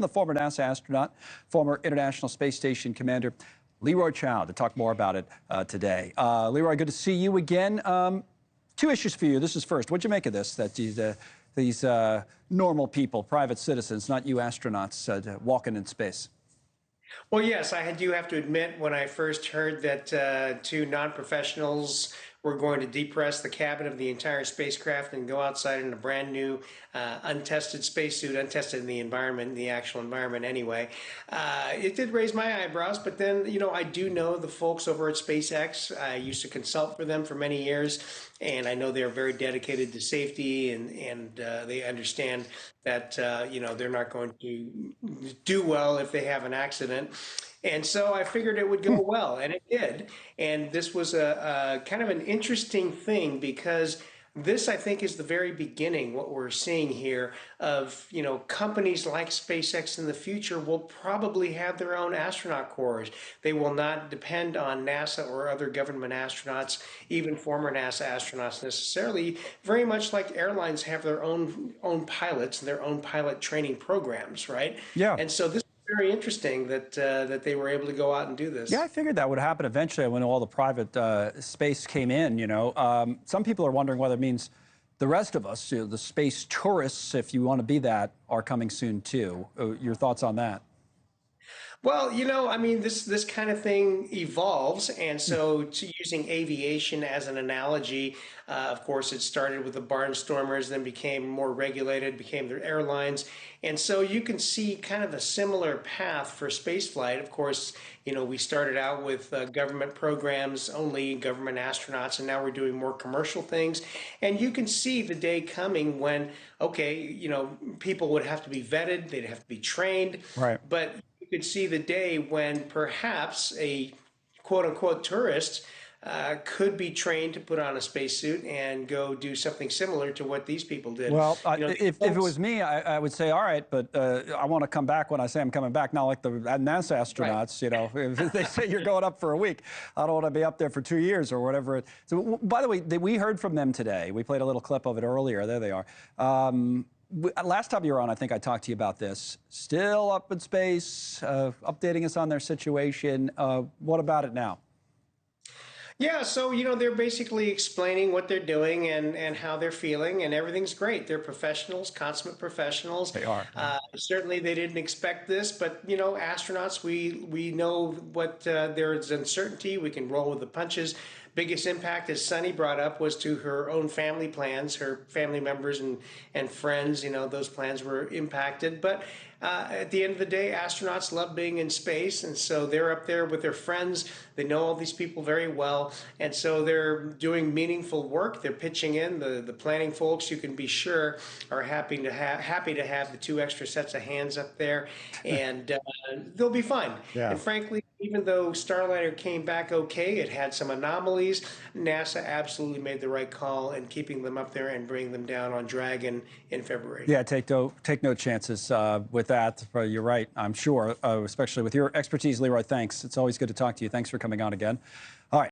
The former NASA astronaut, former International Space Station commander, Leroy Chiao, to talk more about it today. Leroy, good to see you again. Two issues for you. This is first. What'd you make of this, that these normal people, private citizens, not you astronauts, walking in space? Well, yes, I do have to admit, when I first heard that two non-professionals were going to depress the cabin of the entire spacecraft and go outside in a brand new, untested spacesuit, untested in the environment, the actual environment anyway, it did raise my eyebrows. But then, I do know the folks over at SpaceX. I used to consult for them for many years, and I know they're very dedicated to safety, and they understand that, they're not going to do well if they have an accident. And so I figured it would go well, and it did. And this was a kind of an interesting thing, because this, I think, is the very beginning, what we're seeing here, of, companies like SpaceX in the future will probably have their own astronaut corps. They will not depend on NASA or other government astronauts, even former NASA astronauts necessarily, very much like airlines have their own pilots and their own pilot training programs, right? Yeah. And so this very interesting that they were able to go out and do this. Yeah, I figured that would happen eventually when all the private space came in, Some people are wondering whether it means the rest of us, the space tourists, if you want to be that, are coming soon too. Your thoughts on that? Well, I mean, this kind of thing evolves, and so using aviation as an analogy, of course, it started with the barnstormers, then became more regulated, became the airlines, and so you can see kind of a similar path for spaceflight. Of course, we started out with government programs, only government astronauts, and now we're doing more commercial things, and you can see the day coming when, okay, people would have to be vetted, they'd have to be trained, Right. but could see the day when perhaps a quote unquote tourist could be trained to put on a spacesuit and go do something similar to what these people did. Well, if it was me, I would say, all right, but I want to come back when I say I'm coming back, not like the NASA astronauts, right. If they say you're going up for a week, I don't want to be up there for 2 years or whatever. So, by the way, we heard from them today. We played a little clip of it earlier. There they are. Last time you were on, I think I talked to you about this. Still up in space, updating us on their situation. What about it now? Yeah, so, they're basically explaining what they're doing and how they're feeling, and everything's great. They're professionals, consummate professionals. They are. Certainly they didn't expect this, but, astronauts, we know what there's uncertainty. We can roll with the punches. Biggest impact, as Sunny brought up, was to her own family plans, her family members and friends. Those plans were impacted. But at the end of the day, astronauts love being in space, and so they're up there with their friends. They know all these people very well, and so they're doing meaningful work. They're pitching in. The planning folks, you can be sure, are happy to have the 2 extra sets of hands up there, and they'll be fine. Yeah. And frankly, even though Starliner came back okay, it had some anomalies. NASA absolutely made the right call in keeping them up there and bringing them down on Dragon in February. Yeah, take no chances with that. You're right, I'm sure, especially with your expertise, Leroy. Thanks. It's always good to talk to you. Thanks for coming on again. All right.